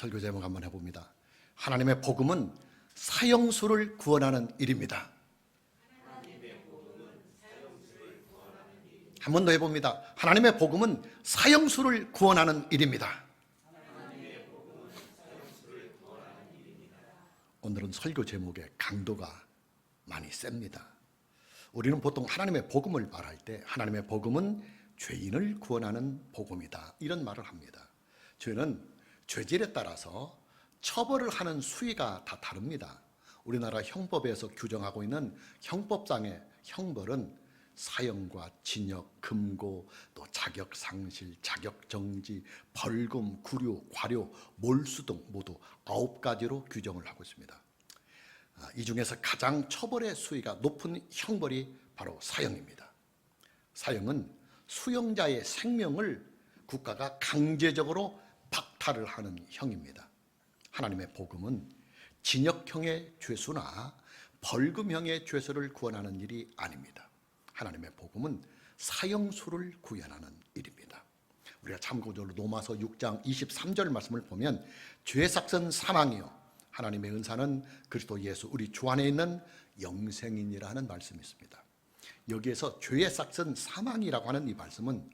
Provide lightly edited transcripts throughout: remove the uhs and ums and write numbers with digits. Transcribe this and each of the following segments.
설교 제목 한번 해봅니다. 하나님의 복음은 사형수를 구원하는 일입니다. 한 번 더 해봅니다. 하나님의 복음은 사형수를 구원하는 일입니다. 오늘은 설교 제목의 강도가 많이 셉니다. 우리는 보통 하나님의 복음을 말할 때 하나님의 복음은 죄인을 구원하는 복음이다, 이런 말을 합니다. 죄는 죄질에 따라서 처벌을 하는 수위가 다 다릅니다. 우리나라 형법에서 규정하고 있는 형법상의 형벌은 사형과 징역, 금고, 또 자격상실, 자격정지, 벌금, 구류, 과료, 몰수 등 모두 9가지로 규정을 하고 있습니다. 이 중에서 가장 처벌의 수위가 높은 형벌이 바로 사형입니다. 사형은 수용자의 생명을 국가가 강제적으로 박탈을 하는 형입니다. 하나님의 복음은 징역형의 죄수나 벌금형의 죄수를 구원하는 일이 아닙니다. 하나님의 복음은 사형수를 구원하는 일입니다. 우리가 참고적으로 로마서 6장 23절 말씀을 보면 죄의 삭은 사망이요 하나님의 은사는 그리스도 예수 우리 주 안에 있는 영생이니라 하는 말씀이 있습니다. 여기에서 죄의 삭은 사망이라고 하는 이 말씀은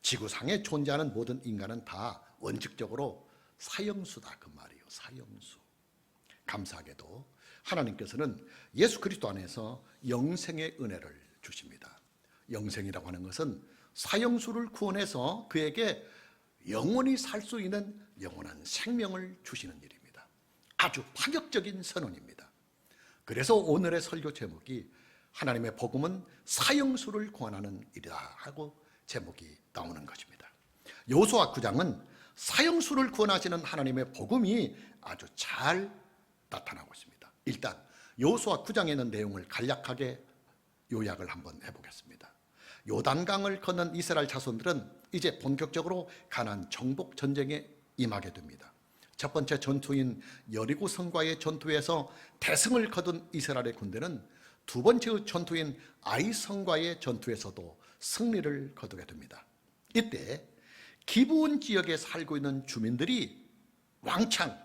지구상에 존재하는 모든 인간은 다 원칙적으로 사형수다, 그 말이에요. 사형수. 감사하게도 하나님께서는 예수 그리스도 안에서 영생의 은혜를 주십니다. 영생이라고 하는 것은 사형수를 구원해서 그에게 영원히 살 수 있는 영원한 생명을 주시는 일입니다. 아주 파격적인 선언입니다. 그래서 오늘의 설교 제목이 하나님의 복음은 사형수를 구원하는 일이다 하고 제목이 나오는 것입니다. 여호수아 9장은 사형수를 구원하시는 하나님의 복음이 아주 잘 나타나고 있습니다. 일단 여호수아 9장에 있는 내용을 간략하게 요약을 한번 해보겠습니다. 요단강을 건넌 이스라엘 자손들은 이제 본격적으로 가나안 정복 전쟁에 임하게 됩니다. 첫 번째 전투인 여리고 성과의 전투에서 대승을 거둔 이스라엘의 군대는 두 번째 전투인 아이 성과의 전투에서도 승리를 거두게 됩니다. 이때 기브온 지역에 살고 있는 주민들이 왕창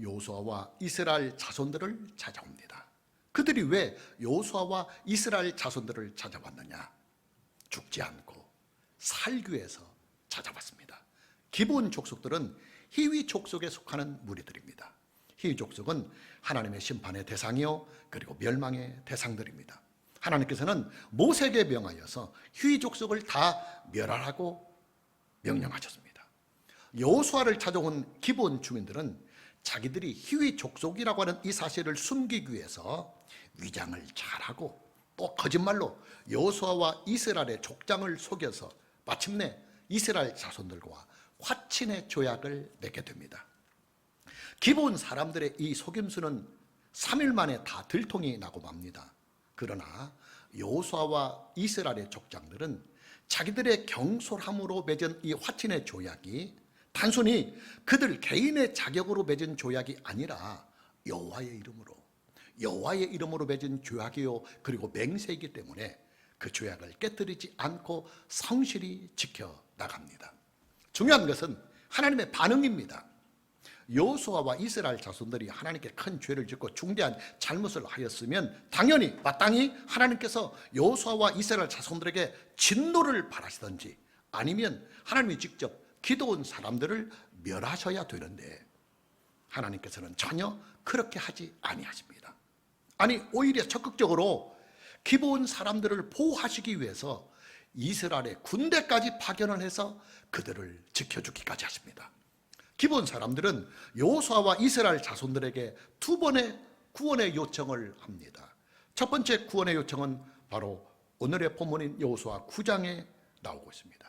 여호수아와 이스라엘 자손들을 찾아옵니다. 그들이 왜 여호수아와 이스라엘 자손들을 찾아왔느냐? 죽지 않고 살기 위해서 찾아왔습니다. 기브온 족속들은 히위 족속에 속하는 무리들입니다. 히위 족속은 하나님의 심판의 대상이요 그리고 멸망의 대상들입니다. 하나님께서는 모세에게 명하여서 히위 족속을 다 멸하라고 명령하셨습니다. 여호수아를 찾아온 기브온 주민들은 자기들이 히위 족속이라고 하는 이 사실을 숨기기 위해서 위장을 잘하고 또 거짓말로 여호수아와 이스라엘의 족장을 속여서 마침내 이스라엘 자손들과 화친의 조약을 맺게 됩니다. 기브온 사람들의 이 속임수는 3일 만에 다 들통이 나고 맙니다. 그러나 여호수아와 이스라엘의 족장들은 자기들의 경솔함으로 맺은 이 화친의 조약이 단순히 그들 개인의 자격으로 맺은 조약이 아니라 여호와의 이름으로 맺은 조약이요 그리고 맹세이기 때문에 그 조약을 깨뜨리지 않고 성실히 지켜나갑니다. 중요한 것은 하나님의 반응입니다. 여호수아와 이스라엘 자손들이 하나님께 큰 죄를 짓고 중대한 잘못을 하였으면 당연히 마땅히 하나님께서 여호수아와 이스라엘 자손들에게 진노를 바라시든지 아니면 하나님이 직접 기도온 사람들을 멸하셔야 되는데 하나님께서는 전혀 그렇게 하지 아니하십니다. 아니 오히려 적극적으로 기브온 사람들을 보호하시기 위해서 이스라엘의 군대까지 파견을 해서 그들을 지켜주기까지 하십니다. 기브온 사람들은 여호수아와 이스라엘 자손들에게 두 번의 구원의 요청을 합니다. 첫 번째 구원의 요청은 바로 오늘의 본문인 여호수아 9장에 나오고 있습니다.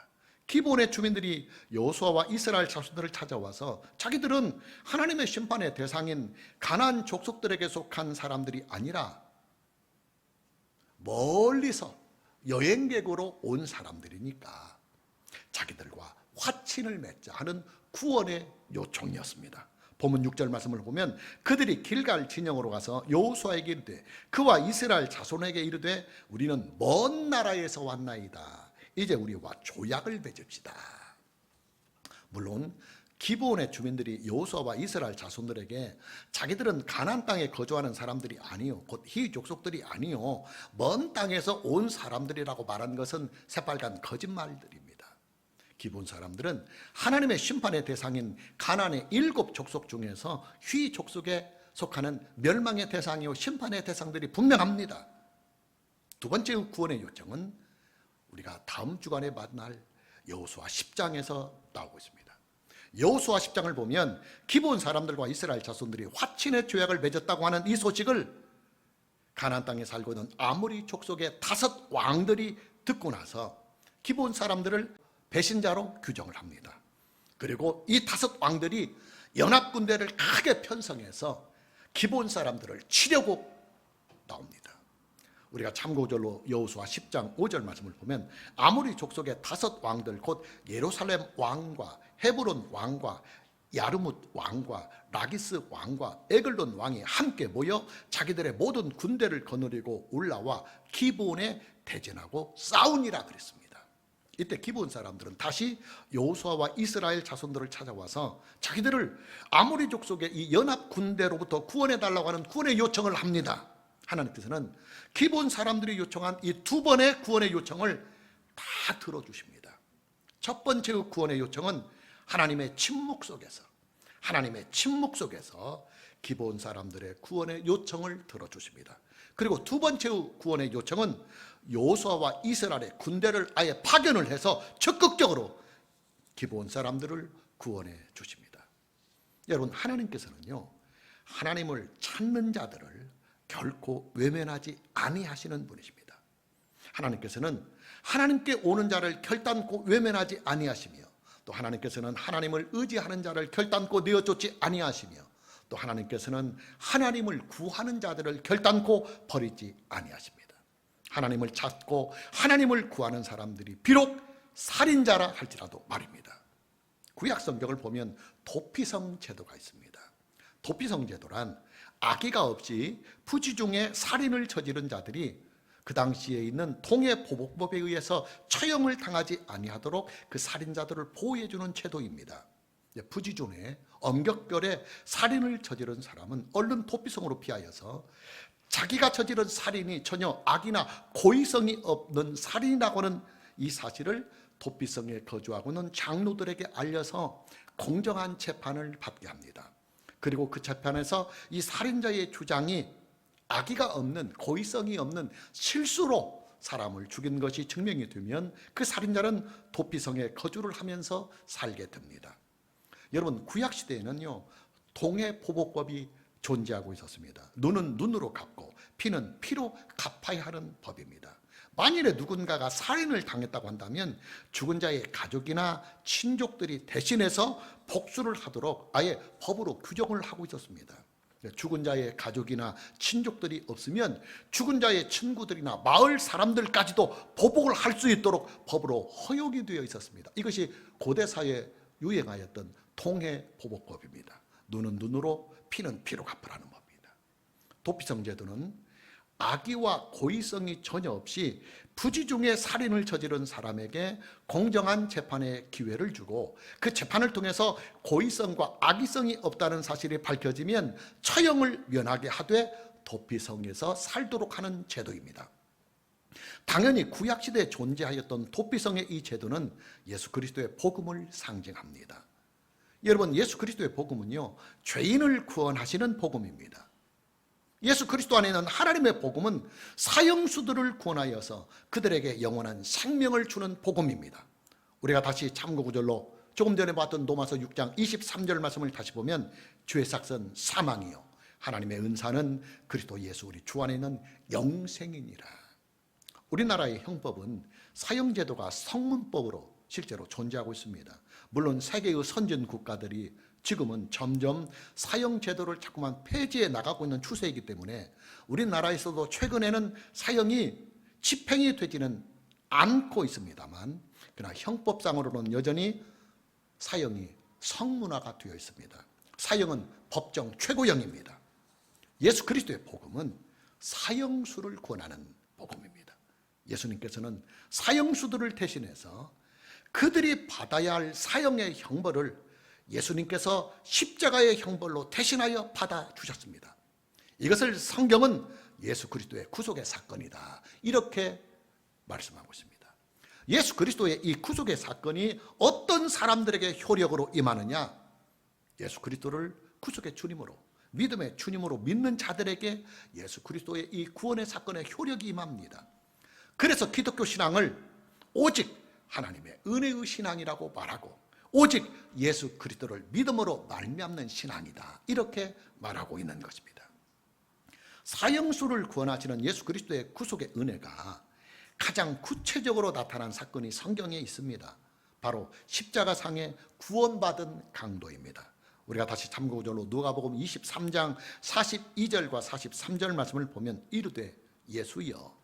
기브온의 주민들이 여호수아와 이스라엘 자손들을 찾아와서 자기들은 하나님의 심판의 대상인 가나안 족속들에게 속한 사람들이 아니라 멀리서 여행객으로 온 사람들이니까 자기들과 화친을 맺자 하는 구원의 요청이었습니다. 본문 6절 말씀을 보면 그들이 길갈 진영으로 가서 여호수아에게 이르되 그와 이스라엘 자손에게 이르되 우리는 먼 나라에서 왔나이다. 이제 우리와 조약을 맺읍시다. 물론 기브온의 주민들이 여호수아와 이스라엘 자손들에게 자기들은 가나안 땅에 거주하는 사람들이 아니요, 곧 희 족속들이 아니요, 먼 땅에서 온 사람들이라고 말한 것은 새빨간 거짓말들입니다. 기브온 사람들은 하나님의 심판의 대상인 가나안의 7 족속 중에서 휘 족속에 속하는 멸망의 대상이요 심판의 대상들이 분명합니다. 두 번째 구원의 요청은 우리가 다음 주간에 만날 여호수아 10장에서 나오고 있습니다. 여호수아 10장을 보면 기브온 사람들과 이스라엘 자손들이 화친의 조약을 맺었다고 하는 이 소식을 가나안 땅에 살고 있는 아모리 족속의 5 왕들이 듣고 나서 기브온 사람들을 배신자로 규정을 합니다. 그리고 이 5 왕들이 연합군대를 크게 편성해서 기브온 사람들을 치려고 나옵니다. 우리가 참고절로 여호수아 10장 5절 말씀을 보면 아모리 족속의 5 왕들 곧 예루살렘 왕과 헤브론 왕과 야르뭇 왕과 라기스 왕과 에글론 왕이 함께 모여 자기들의 모든 군대를 거느리고 올라와 기브온에 대전하고 싸우니라 그랬습니다. 이때 기브온 사람들은 다시 여호수아와 이스라엘 자손들을 찾아와서 자기들을 아모리 족속의 이 연합 군대로부터 구원해 달라고 하는 구원의 요청을 합니다. 하나님께서는 기브온 사람들이 요청한 이 2번의 구원의 요청을 다 들어주십니다. 첫 번째 구원의 요청은 하나님의 침묵 속에서 기브온 사람들의 구원의 요청을 들어주십니다. 그리고 두 번째 구원의 요청은 여호수아와 이스라엘의 군대를 아예 파견을 해서 적극적으로 기브온 사람들을 구원해 주십니다. 여러분, 하나님께서는요, 하나님을 찾는 자들을 결코 외면하지 아니하시는 분이십니다. 하나님께서는 하나님께 오는 자를 결단코 외면하지 아니하시며, 또 하나님께서는 하나님을 의지하는 자를 결단코 내어쫓지 아니하시며, 또 하나님께서는 하나님을 구하는 자들을 결단코 버리지 아니하십니다. 하나님을 찾고 하나님을 구하는 사람들이 비록 살인자라 할지라도 말입니다. 구약 성경을 보면 도피성 제도가 있습니다. 도피성 제도란 악의가 없이 부지중에 살인을 저지른 자들이 그 당시에 있는 통해보복법에 의해서 처형을 당하지 아니하도록 그 살인자들을 보호해주는 제도입니다. 부지중에 엄격결에 살인을 저지른 사람은 얼른 도피성으로 피하여서 자기가 저지른 살인이 전혀 악이나 고의성이 없는 살인이라고 하는 이 사실을 도피성에 거주하고 있는 장로들에게 알려서 공정한 재판을 받게 합니다. 그리고 그 재판에서 이 살인자의 주장이 악의가 없는, 고의성이 없는 실수로 사람을 죽인 것이 증명이 되면 그 살인자는 도피성에 거주를 하면서 살게 됩니다. 여러분, 구약시대에는요, 통해보복법이 존재하고 있었습니다. 눈은 눈으로 갚고 피는 피로 갚아야 하는 법입니다. 만일에 누군가가 살인을 당했다고 한다면 죽은 자의 가족이나 친족들이 대신해서 복수를 하도록 아예 법으로 규정을 하고 있었습니다. 죽은 자의 가족이나 친족들이 없으면 죽은 자의 친구들이나 마을 사람들까지도 보복을 할 수 있도록 법으로 허용이 되어 있었습니다. 이것이 고대 사회에 유행하였던 통해보복법입니다. 눈은 눈으로 피는 피로 갚으라는 법입니다. 도피성 제도는 악의와 고의성이 전혀 없이 부지중에 살인을 저지른 사람에게 공정한 재판의 기회를 주고 그 재판을 통해서 고의성과 악의성이 없다는 사실이 밝혀지면 처형을 면하게 하되 도피성에서 살도록 하는 제도입니다. 당연히 구약시대에 존재하였던 도피성의 이 제도는 예수 그리스도의 복음을 상징합니다. 여러분, 예수 그리스도의 복음은요, 죄인을 구원하시는 복음입니다. 예수 그리스도 안에 있는 하나님의 복음은 사형수들을 구원하여서 그들에게 영원한 생명을 주는 복음입니다. 우리가 다시 참고구절로 조금 전에 봤던 로마서 6장 23절 말씀을 다시 보면 죄의 삭은 사망이요 하나님의 은사는 그리스도 예수 우리 주 안에 있는 영생이니라. 우리나라의 형법은 사형제도가 성문법으로 실제로 존재하고 있습니다. 물론 세계의 선진 국가들이 지금은 점점 사형제도를 자꾸만 폐지해 나가고 있는 추세이기 때문에 우리나라에서도 최근에는 사형이 집행이 되지는 않고 있습니다만, 그러나 형법상으로는 여전히 사형이 성문화가 되어 있습니다. 사형은 법정 최고형입니다. 예수 그리스도의 복음은 사형수를 구원하는 복음입니다. 예수님께서는 사형수들을 대신해서 그들이 받아야 할 사형의 형벌을 예수님께서 십자가의 형벌로 대신하여 받아주셨습니다. 이것을 성경은 예수 그리스도의 구속의 사건이다, 이렇게 말씀하고 있습니다. 예수 그리스도의 이 구속의 사건이 어떤 사람들에게 효력으로 임하느냐? 예수 그리스도를 구속의 주님으로, 믿음의 주님으로 믿는 자들에게 예수 그리스도의 이 구원의 사건의 효력이 임합니다. 그래서 기독교 신앙을 오직 하나님의 은혜의 신앙이라고 말하고, 오직 예수 그리스도를 믿음으로 말미암는 신앙이다, 이렇게 말하고 있는 것입니다. 사형수를 구원하시는 예수 그리스도의 구속의 은혜가 가장 구체적으로 나타난 사건이 성경에 있습니다. 바로 십자가상의 구원받은 강도입니다. 우리가 다시 참고절로 누가복음 23장 42절과 43절 말씀을 보면 이르되 예수여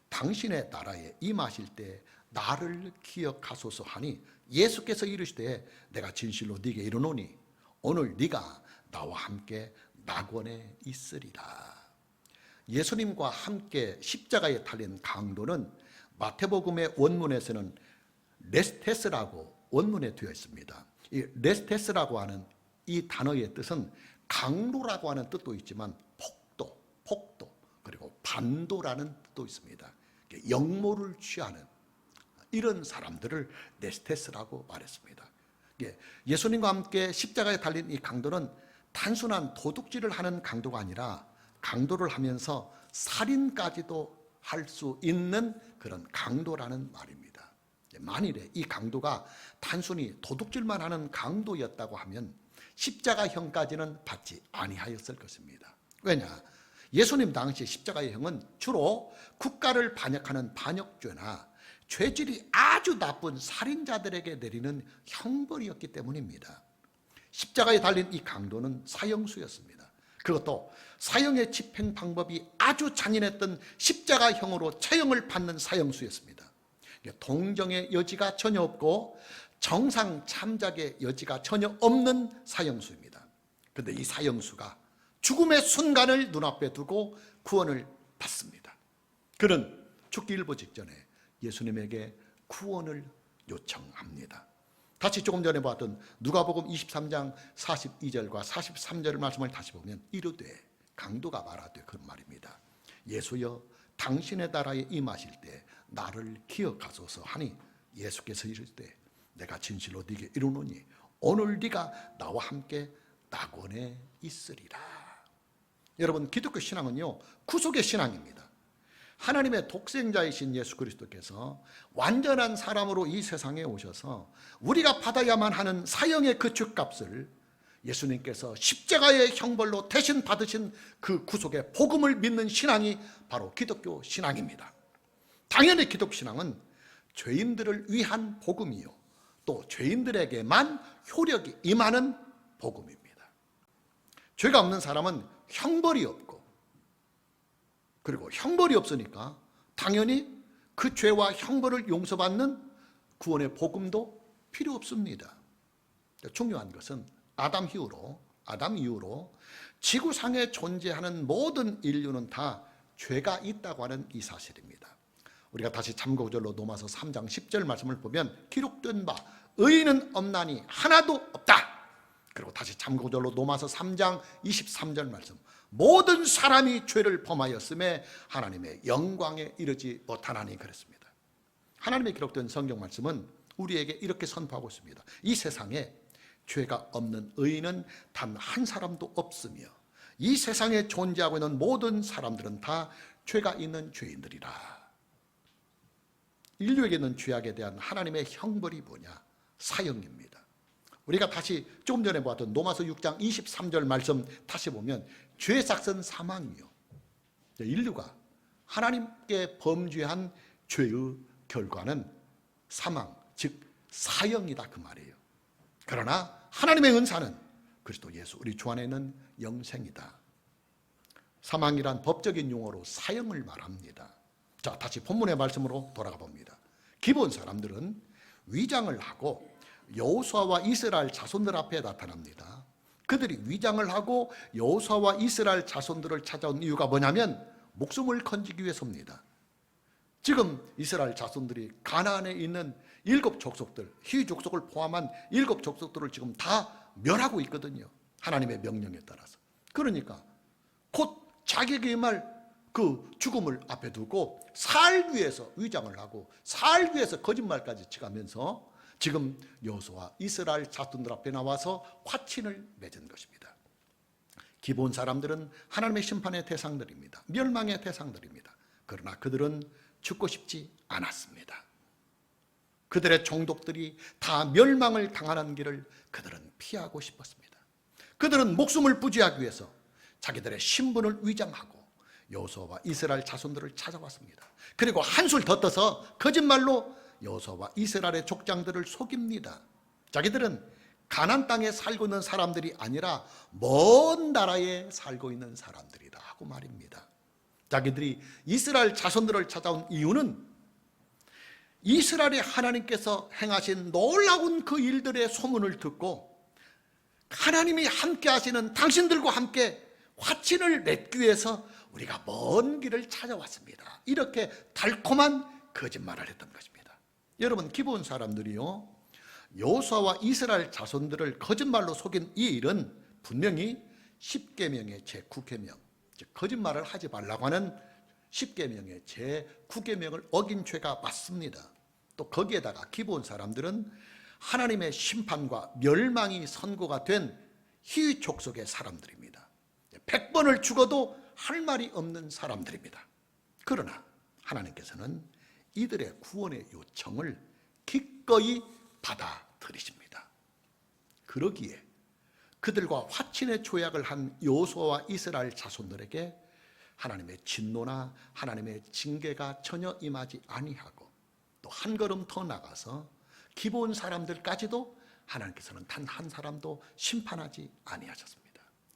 당신의 나라에 임하실 때 나를 기억하소서 하니 예수께서 이르시되 내가 진실로 네게 이르노니 오늘 네가 나와 함께 낙원에 있으리라. 예수님과 함께 십자가에 달린 강도는 마태복음의 원문에서는 레스테스라고 원문에 되어 있습니다. 이 레스테스라고 하는 이 단어의 뜻은 강도라고 하는 뜻도 있지만 폭도, 그리고 반도라는 뜻도 있습니다. 역모를 취하는 이런 사람들을 레스테스라고 말했습니다. 예수님과 함께 십자가에 달린 이 강도는 단순한 도둑질을 하는 강도가 아니라 강도를 하면서 살인까지도 할 수 있는 그런 강도라는 말입니다. 만일에 이 강도가 단순히 도둑질만 하는 강도였다고 하면 십자가형까지는 받지 아니하였을 것입니다. 왜냐? 예수님 당시 십자가의 형은 주로 국가를 반역하는 반역죄나 죄질이 아주 나쁜 살인자들에게 내리는 형벌이었기 때문입니다. 십자가에 달린 이 강도는 사형수였습니다. 그것도 사형의 집행 방법이 아주 잔인했던 십자가형으로 처형을 받는 사형수였습니다. 동정의 여지가 전혀 없고 정상 참작의 여지가 전혀 없는 사형수입니다. 그런데 이 사형수가 죽음의 순간을 눈앞에 두고 구원을 받습니다. 그는 죽기 일보 직전에 예수님에게 구원을 요청합니다. 다시 조금 전에 봤던 누가복음 23장 42절과 43절 말씀을 다시 보면 이르되 강도가 말하되 그런 말입니다. 예수여 당신의 나라에 임하실 때 나를 기억하소서 하니 예수께서 이르되 내가 진실로 네게 이르노니 오늘 네가 나와 함께 낙원에 있으리라. 여러분, 기독교 신앙은요 구속의 신앙입니다. 하나님의 독생자이신 예수 그리스도께서 완전한 사람으로 이 세상에 오셔서 우리가 받아야만 하는 사형의 그 죗값을 예수님께서 십자가의 형벌로 대신 받으신 그 구속의 복음을 믿는 신앙이 바로 기독교 신앙입니다. 당연히 기독교 신앙은 죄인들을 위한 복음이요 또 죄인들에게만 효력이 임하는 복음입니다. 죄가 없는 사람은 형벌이 없고, 그리고 형벌이 없으니까 당연히 그 죄와 형벌을 용서받는 구원의 복음도 필요 없습니다. 중요한 것은 아담 이후로 지구상에 존재하는 모든 인류는 다 죄가 있다고 하는 이 사실입니다. 우리가 다시 참고절로 로마서 3장 10절 말씀을 보면 기록된 바 의인은 없나니 하나도 없다. 그리고 다시 참고절로 로마서 3장 23절 말씀, 모든 사람이 죄를 범하였음에 하나님의 영광에 이르지 못하나니 그랬습니다. 하나님의 기록된 성경 말씀은 우리에게 이렇게 선포하고 있습니다. 이 세상에 죄가 없는 의인은 단 한 사람도 없으며 이 세상에 존재하고 있는 모든 사람들은 다 죄가 있는 죄인들이라. 인류에게 있는 죄악에 대한 하나님의 형벌이 뭐냐? 사형입니다. 우리가 다시 조금 전에 보았던 로마서 6장 23절 말씀 다시 보면 죄의 삭은 사망이요, 인류가 하나님께 범죄한 죄의 결과는 사망, 즉 사형이다 그 말이에요. 그러나 하나님의 은사는 그리스도 예수 우리 주 안에 있는 영생이다. 사망이란 법적인 용어로 사형을 말합니다. 자, 다시 본문의 말씀으로 돌아가 봅니다. 기본 사람들은 위장을 하고 여호수아와 이스라엘 자손들 앞에 나타납니다. 그들이 위장을 하고 여호수아와 이스라엘 자손들을 찾아온 이유가 뭐냐면 목숨을 건지기 위해서입니다. 지금 이스라엘 자손들이 가나안에 있는 7 족속들, 희 족속을 포함한 7 족속들을 지금 다 멸하고 있거든요. 하나님의 명령에 따라서. 그러니까 곧 자기에게 말 그 죽음을 앞에 두고 살 위해서 위장을 하고 살 위해서 거짓말까지 치가면서 지금 여호수아와 이스라엘 자손들 앞에 나와서 화친을 맺은 것입니다. 기본 사람들은 하나님의 심판의 대상들입니다. 멸망의 대상들입니다. 그러나 그들은 죽고 싶지 않았습니다. 그들의 종족들이 다 멸망을 당하는 길을 그들은 피하고 싶었습니다. 그들은 목숨을 부지하기 위해서 자기들의 신분을 위장하고 여호수아와 이스라엘 자손들을 찾아왔습니다. 그리고 한술 더 떠서 거짓말로 여호수아와 이스라엘의 족장들을 속입니다. 자기들은 가나안 땅에 살고 있는 사람들이 아니라 먼 나라에 살고 있는 사람들이다 하고 말입니다. 자기들이 이스라엘 자손들을 찾아온 이유는 이스라엘의 하나님께서 행하신 놀라운 그 일들의 소문을 듣고 하나님이 함께 하시는 당신들과 함께 화친을 맺기 위해서 우리가 먼 길을 찾아왔습니다. 이렇게 달콤한 거짓말을 했던 것입니다. 여러분, 기본 사람들이요, 여호수아와 이스라엘 자손들을 거짓말로 속인 이 일은 분명히 십계명의 제9계명, 즉 거짓말을 하지 말라고 하는 십계명의 제9계명을 어긴 죄가 맞습니다. 또 거기에다가 기본 사람들은 하나님의 심판과 멸망이 선고가 된 희위 족속의 사람들입니다. 100번을 죽어도 할 말이 없는 사람들입니다. 그러나 하나님께서는 이들의 구원의 요청을 기꺼이 받아들이십니다. 그러기에 그들과 화친의 조약을 한 여호수아와 이스라엘 자손들에게 하나님의 진노나 하나님의 징계가 전혀 임하지 아니하고 또 한 걸음 더 나가서 기본 사람들까지도 하나님께서는 단 한 사람도 심판하지 아니하셨습니다.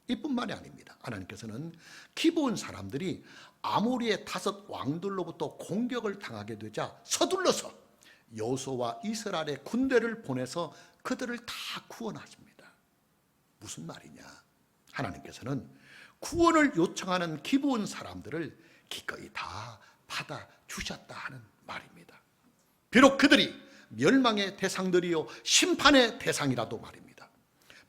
이뿐만이 아닙니다. 하나님께서는 기본 사람들이 아모리의 5 왕들로부터 공격을 당하게 되자 서둘러서 여호수아와 이스라엘의 군대를 보내서 그들을 다 구원하십니다. 무슨 말이냐? 하나님께서는 구원을 요청하는 기본 사람들을 기꺼이 다 받아주셨다 하는 말입니다. 비록 그들이 멸망의 대상들이요 심판의 대상이라도 말입니다.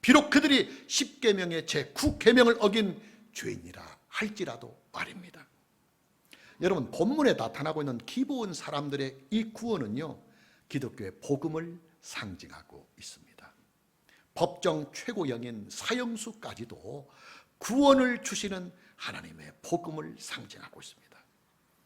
비록 그들이 십계명의 제9계명을 어긴 죄인이라 할지라도 말입니다. 여러분, 본문에 나타나고 있는 기본 사람들의 이 구원은요, 기독교의 복음을 상징하고 있습니다. 법정 최고령인 사형수까지도 구원을 주시는 하나님의 복음을 상징하고 있습니다.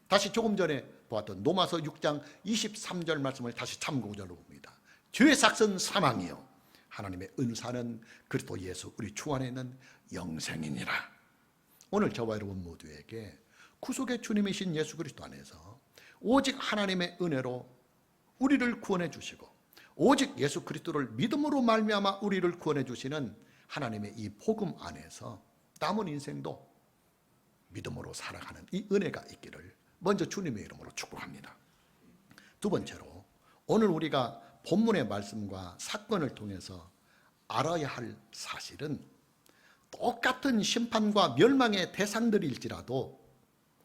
다시 조금 전에 보았던 로마서 6장 23절 말씀을 다시 참고절로 봅니다. 죄의 삭은 사망이요 하나님의 은사는 그리스도 예수 우리 주 안에 있는 영생이니라. 오늘 저와 여러분 모두에게 구속의 주님이신 예수 그리스도 안에서 오직 하나님의 은혜로 우리를 구원해 주시고 오직 예수 그리스도를 믿음으로 말미암아 우리를 구원해 주시는 하나님의 이 복음 안에서 남은 인생도 믿음으로 살아가는 이 은혜가 있기를 먼저 주님의 이름으로 축복합니다. 두 번째로, 오늘 우리가 본문의 말씀과 사건을 통해서 알아야 할 사실은 똑같은 심판과 멸망의 대상들일지라도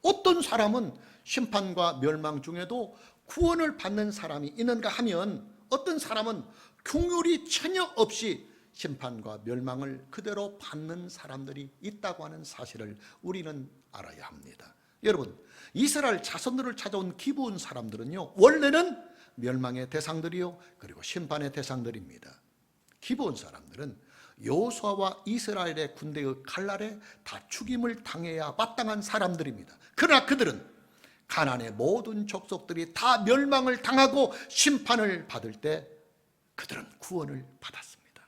어떤 사람은 심판과 멸망 중에도 구원을 받는 사람이 있는가 하면 어떤 사람은 긍휼이 전혀 없이 심판과 멸망을 그대로 받는 사람들이 있다고 하는 사실을 우리는 알아야 합니다. 여러분, 이스라엘 자손들을 찾아온 기브온 사람들은요, 원래는 멸망의 대상들이요 그리고 심판의 대상들입니다. 기브온 사람들은 여호수아와 이스라엘의 군대의 칼날에 다 죽임을 당해야 마땅한 사람들입니다. 그러나 그들은 가나안의 모든 족속들이 다 멸망을 당하고 심판을 받을 때 그들은 구원을 받았습니다.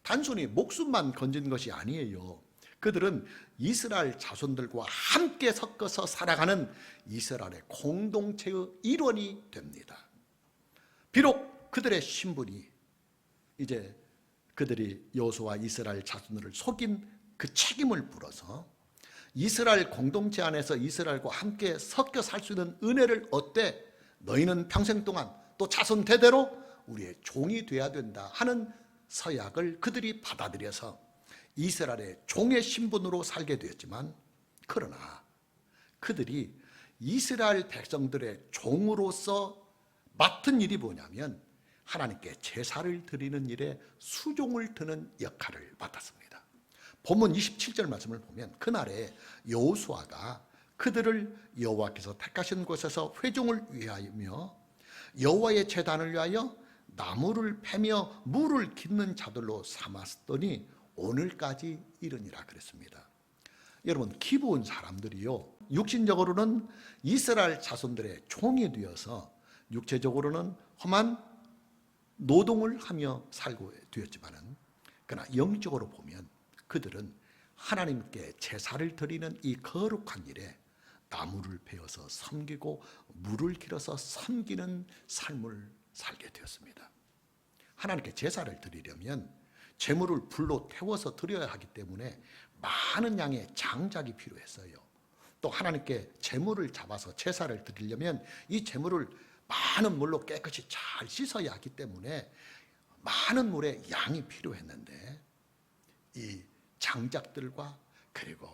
단순히 목숨만 건진 것이 아니에요. 그들은 이스라엘 자손들과 함께 섞어서 살아가는 이스라엘의 공동체의 일원이 됩니다. 비록 그들의 신분이 이제 그들이 여호수아와 이스라엘 자손들을 속인 그 책임을 물어서 이스라엘 공동체 안에서 이스라엘과 함께 섞여 살 수 있는 은혜를 얻되 너희는 평생 동안 또 자손 대대로 우리의 종이 돼야 된다 하는 서약을 그들이 받아들여서 이스라엘의 종의 신분으로 살게 되었지만, 그러나 그들이 이스라엘 백성들의 종으로서 맡은 일이 뭐냐면 하나님께 제사를 드리는 일에 수종을 드는 역할을 맡았습니다. 본문 27절 말씀을 보면 그날에 여호수아가 그들을 여호와께서 택하신 곳에서 회중을 위하여 여호와의 제단을 위하여 나무를 패며 물을 깃는 자들로 삼았더니 오늘까지 이르니라 그랬습니다. 여러분, 기브온 사람들이요, 육신적으로는 이스라엘 자손들의 종이 되어서 육체적으로는 험한 노동을 하며 살고 되었지만은, 그러나 영적으로 보면 그들은 하나님께 제사를 드리는 이 거룩한 일에 나무를 베어서 섬기고 물을 길어서 섬기는 삶을 살게 되었습니다. 하나님께 제사를 드리려면 제물을 불로 태워서 드려야 하기 때문에 많은 양의 장작이 필요했어요. 또 하나님께 제물을 잡아서 제사를 드리려면 이 제물을 많은 물로 깨끗이 잘 씻어야 하기 때문에 많은 물의 양이 필요했는데, 이 장작들과 그리고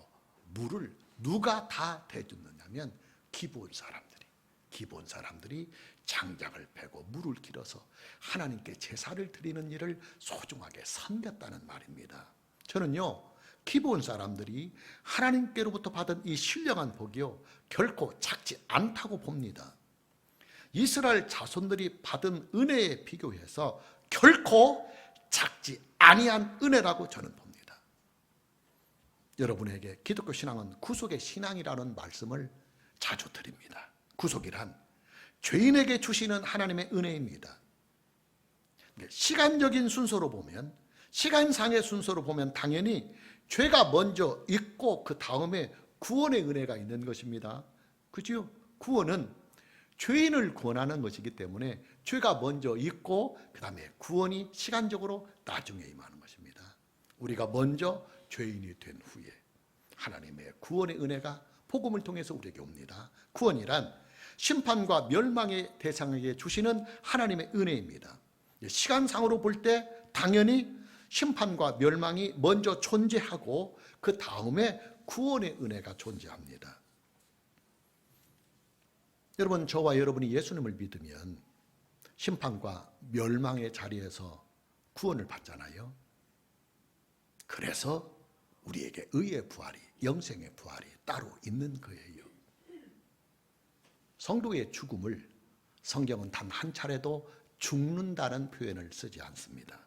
물을 누가 다 대줬느냐면 기브온 사람들이 장작을 베고 물을 길어서 하나님께 제사를 드리는 일을 소중하게 섬겼다는 말입니다. 저는요, 기브온 사람들이 하나님께로부터 받은 이 신령한 복이요, 결코 작지 않다고 봅니다. 이스라엘 자손들이 받은 은혜에 비교해서 결코 작지 아니한 은혜라고 저는 봅니다. 여러분에게 기독교 신앙은 구속의 신앙이라는 말씀을 자주 드립니다. 구속이란 죄인에게 주시는 하나님의 은혜입니다. 시간적인 순서로 보면, 시간상의 순서로 보면 당연히 죄가 먼저 있고 그 다음에 구원의 은혜가 있는 것입니다. 그죠? 구원은 죄인을 구원하는 것이기 때문에 죄가 먼저 있고 그 다음에 구원이 시간적으로 나중에 임하는 것입니다. 우리가 먼저 죄인이 된 후에 하나님의 구원의 은혜가 복음을 통해서 우리에게 옵니다. 구원이란 심판과 멸망의 대상에게 주시는 하나님의 은혜입니다. 시간상으로 볼 때 당연히 심판과 멸망이 먼저 존재하고 그 다음에 구원의 은혜가 존재합니다. 여러분, 저와 여러분이 예수님을 믿으면 심판과 멸망의 자리에서 구원을 받잖아요. 그래서 우리에게 의의 부활이, 영생의 부활이 따로 있는 거예요. 성도의 죽음을 성경은 단 한 차례도 죽는다는 표현을 쓰지 않습니다.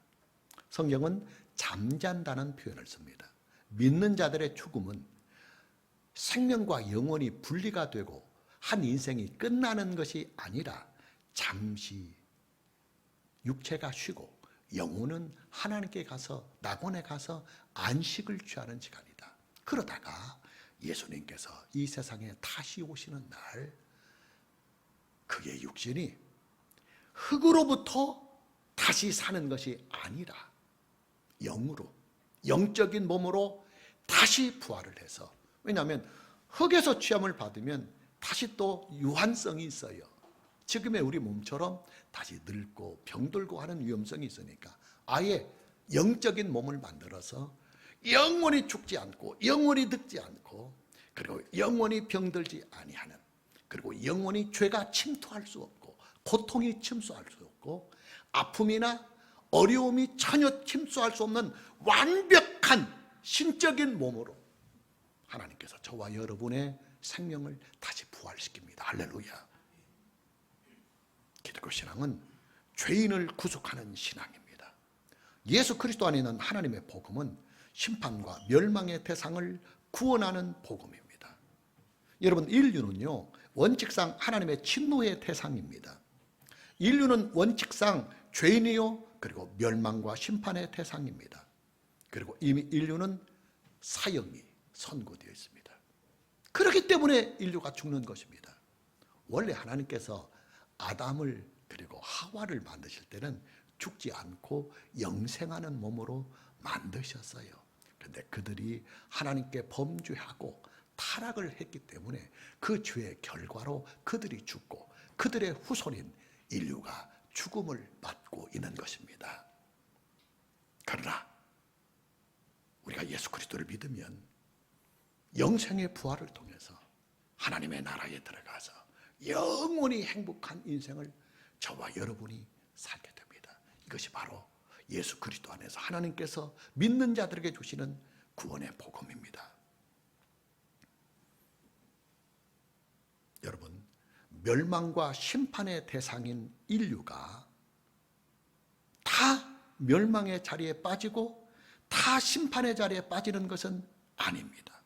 성경은 잠잔다는 표현을 씁니다. 믿는 자들의 죽음은 생명과 영혼이 분리가 되고 한 인생이 끝나는 것이 아니라 잠시 육체가 쉬고 영혼은 하나님께 가서, 낙원에 가서 안식을 취하는 시간이다. 그러다가 예수님께서 이 세상에 다시 오시는 날, 그의 육신이 흙으로부터 다시 사는 것이 아니라 영으로, 영적인 몸으로 다시 부활을 해서, 왜냐하면 흙에서 취함을 받으면 다시 또 유한성이 있어요. 지금의 우리 몸처럼 다시 늙고 병들고 하는 위험성이 있으니까 아예 영적인 몸을 만들어서 영원히 죽지 않고 영원히 늙지 않고, 그리고 영원히 병들지 아니하는, 그리고 영원히 죄가 침투할 수 없고 고통이 침수할 수 없고 아픔이나 어려움이 전혀 침수할 수 없는 완벽한 신적인 몸으로 하나님께서 저와 여러분의 생명을 다시 부활시킵니다. 할렐루야. 기독교 신앙은 죄인을 구속하는 신앙입니다. 예수 그리스도 안에 있는 하나님의 복음은 심판과 멸망의 대상을 구원하는 복음입니다. 여러분, 인류는요, 원칙상 하나님의 진노의 대상입니다. 인류는 원칙상 죄인이요, 그리고 멸망과 심판의 대상입니다. 그리고 이미 인류는 사형이 선고되어 있습니다. 그렇기 때문에 인류가 죽는 것입니다. 원래 하나님께서 아담을 그리고 하와를 만드실 때는 죽지 않고 영생하는 몸으로 만드셨어요. 그런데 그들이 하나님께 범죄하고 타락을 했기 때문에 그 죄의 결과로 그들이 죽고 그들의 후손인 인류가 죽음을 맞고 있는 것입니다. 그러나 우리가 예수 그리스도를 믿으면 영생의 부활을 통해서 하나님의 나라에 들어가서 영원히 행복한 인생을 저와 여러분이 살게 됩니다. 이것이 바로 예수 그리스도 안에서 하나님께서 믿는 자들에게 주시는 구원의 복음입니다. 여러분, 멸망과 심판의 대상인 인류가 다 멸망의 자리에 빠지고 다 심판의 자리에 빠지는 것은 아닙니다.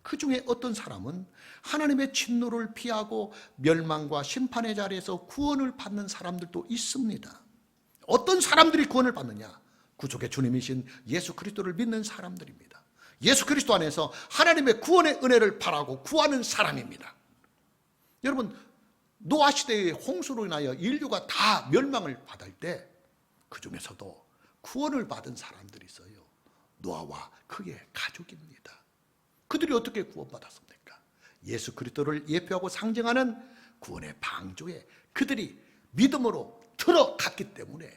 그 중에 어떤 사람은 하나님의 진노를 피하고 멸망과 심판의 자리에서 구원을 받는 사람들도 있습니다. 어떤 사람들이 구원을 받느냐? 구속의 주님이신 예수 그리스도를 믿는 사람들입니다. 예수 그리스도 안에서 하나님의 구원의 은혜를 바라고 구하는 사람입니다. 여러분, 노아 시대의 홍수로 인하여 인류가 다 멸망을 받을 때 그 중에서도 구원을 받은 사람들이 있어요. 노아와 그의 가족입니다. 그들이 어떻게 구원받았습니까? 예수 그리스도를 예표하고 상징하는 구원의 방주에 그들이 믿음으로 들어갔기 때문에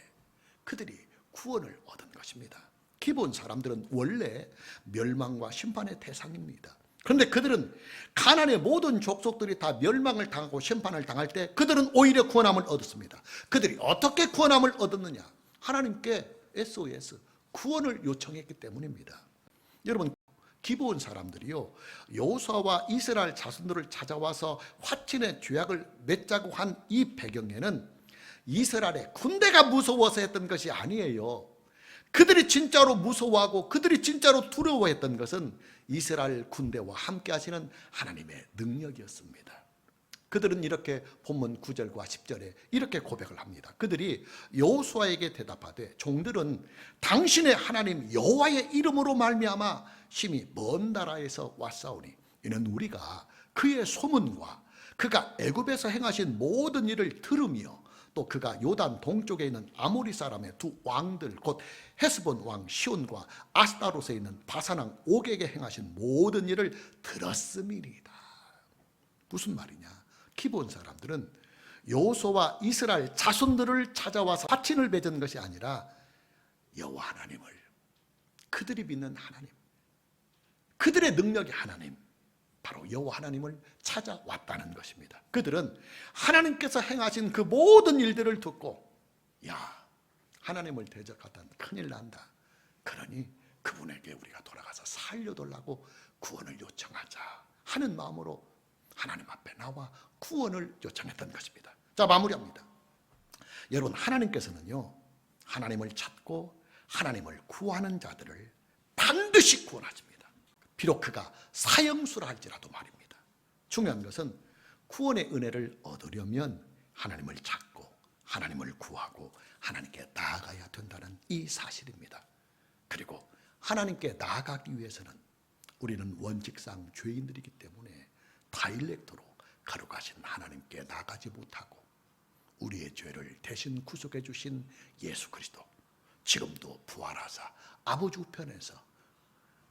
그들이 구원을 얻은 것입니다. 기본 사람들은 원래 멸망과 심판의 대상입니다. 그런데 그들은 가나안의 모든 족속들이 다 멸망을 당하고 심판을 당할 때 그들은 오히려 구원함을 얻었습니다. 그들이 어떻게 구원함을 얻었느냐? 하나님께 SOS, 구원을 요청했기 때문입니다. 여러분, 기브온 사람들이요, 여호수아와 이스라엘 자손들을 찾아와서 화친의 죄악을 맺자고 한 이 배경에는 이스라엘의 군대가 무서워서 했던 것이 아니에요. 그들이 진짜로 무서워하고 그들이 진짜로 두려워했던 것은 이스라엘 군대와 함께 하시는 하나님의 능력이었습니다. 그들은 이렇게 본문 9절과 10절에 이렇게 고백을 합니다. 그들이 여호수아에게 대답하되 종들은 당신의 하나님 여호와의 이름으로 말미암아 심히 먼 나라에서 왔사오니 이는 우리가 그의 소문과 그가 애굽에서 행하신 모든 일을 들으며 또 그가 요단 동쪽에 있는 아모리 사람의 두 왕들 곧 헤스본 왕 시온과 아스타롯에 있는 바산 왕 옥에게 행하신 모든 일을 들었음이니이다. 무슨 말이냐? 기본 사람들은 여호수아와 이스라엘 자손들을 찾아와서 화친을 맺은 것이 아니라 여호와 하나님을, 그들이 믿는 하나님, 그들의 능력의 하나님, 바로 여호와 하나님을 찾아왔다는 것입니다. 그들은 하나님께서 행하신 그 모든 일들을 듣고 야, 하나님을 대적하다는 큰일 난다. 그러니 그분에게 우리가 돌아가서 살려달라고 구원을 요청하자 하는 마음으로 하나님 앞에 나와 구원을 요청했던 것입니다. 자, 마무리합니다. 여러분, 하나님께서는요, 하나님을 찾고 하나님을 구하는 자들을 반드시 구원하십니다. 비록 그가 사형수라 할지라도 말입니다. 중요한 것은 구원의 은혜를 얻으려면 하나님을 찾고 하나님을 구하고 하나님께 나아가야 된다는 이 사실입니다. 그리고 하나님께 나아가기 위해서는 우리는 원칙상 죄인들이기 때문에 다일렉트로 거룩하신 하나님께 나가지 못하고 우리의 죄를 대신 구속해 주신 예수 그리스도, 지금도 부활하사 아버지 우편에서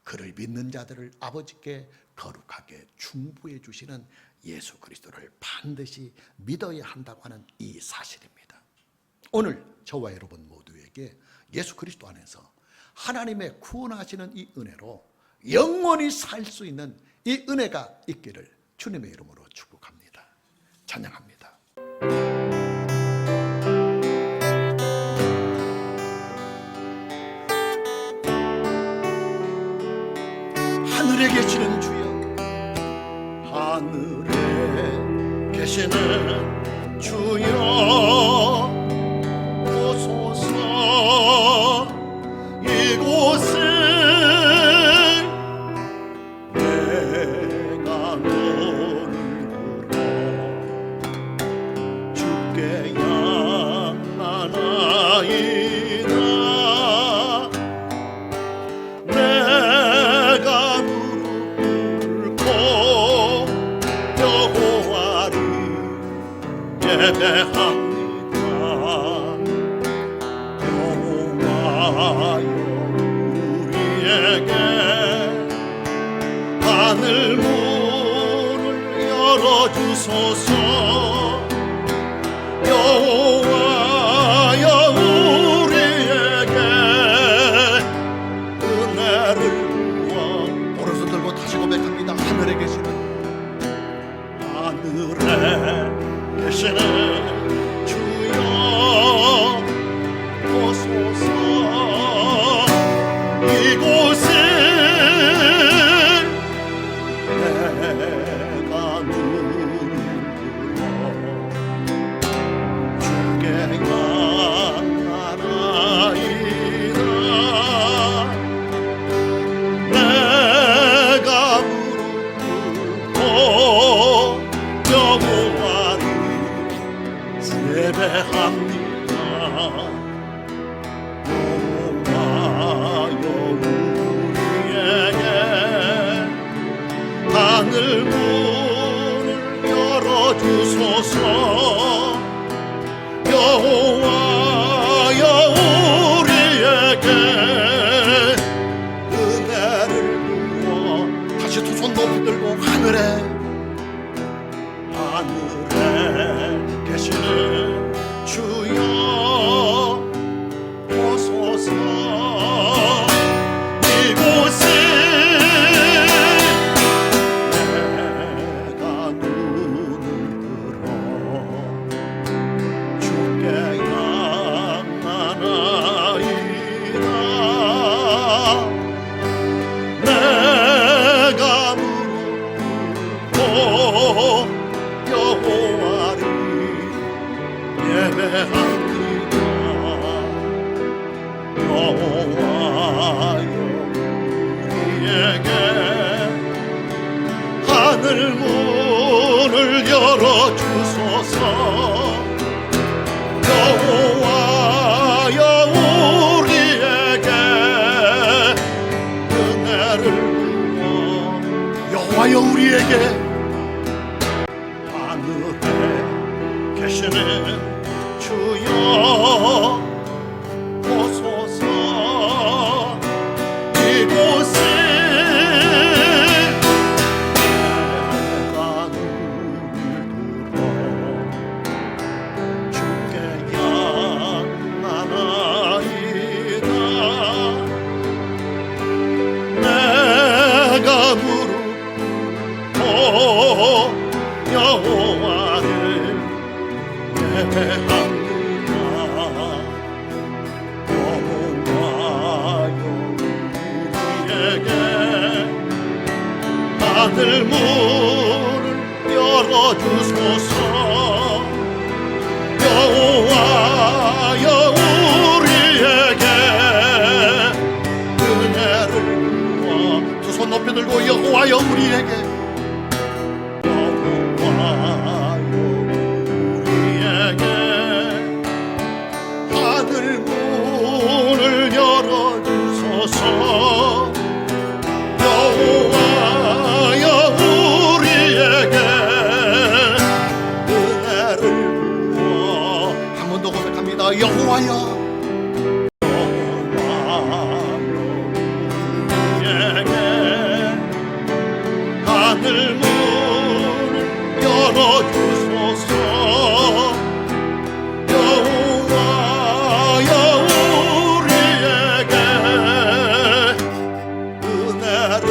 그를 믿는 자들을 아버지께 거룩하게 중보해 주시는 예수 그리스도를 반드시 믿어야 한다고 하는 이 사실입니다. 오늘 저와 여러분 모두에게 예수 그리스도 안에서 하나님의 구원하시는 이 은혜로 영원히 살 수 있는 이 은혜가 있기를 주님의 이름으로 축복합니다. 찬양합니다. 하늘에 계시는 주여, 하늘에 계시는 주여, 오소서 이곳을 내가 너를 부르 주께 향하나이다. 내가 무릎 꿇고 여호와를 예배합니다. 여호와여, 우리에게 하늘 문을 열어주소서. 여호와여, 우리에게 은혜를 부어. 오른손 들고 다시 고백합니다. 하늘에 계시는, 하늘에 계시는 주여, 하늘 문을 열어주소서. 여호와여 우리에게 은혜를 부어. 여호와여 우리에게 하늘에 계시는 주여 오소서. 이곳에 내가 눈을 들어 주께 향하나이다. 내가 무릎 꿇고 여호와를 예배합니다. 여호와여 우리에게 하늘 문을 열어주소서. 여호와여 우리에게 은혜를 부어. 두 손 높이 들고 여호와여 우리에게 하늘 문을 열어주소서. 여호와여 우리에게 은혜를 부어. 한 번 더 고백합니다. 여호와여 우리에게 하늘 문을 열어주소서. 우리에게 은혜를